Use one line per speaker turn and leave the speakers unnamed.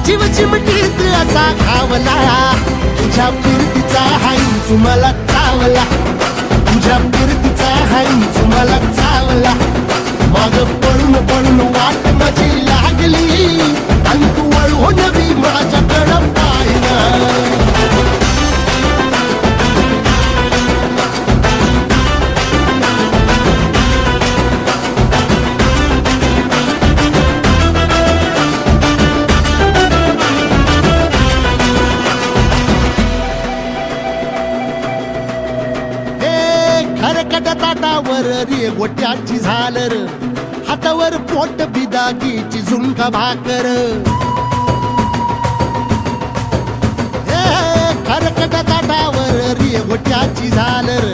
जीव चिमटीत असा घावला, तुझ्या फिरतीचा हाईंच मला चावला, तुझ्या फिरतीचा हाईंच मला चावला. माग पळून पळून वाट माझी लागली, आणि तू वळून बी माझ्याकडं पाहिना. खरकट ताटावर रे गोट्याची झालर, हातावर पोट बिदागीची झुणका भाकर. खरकट ताटावर रे गोट्याची झालर,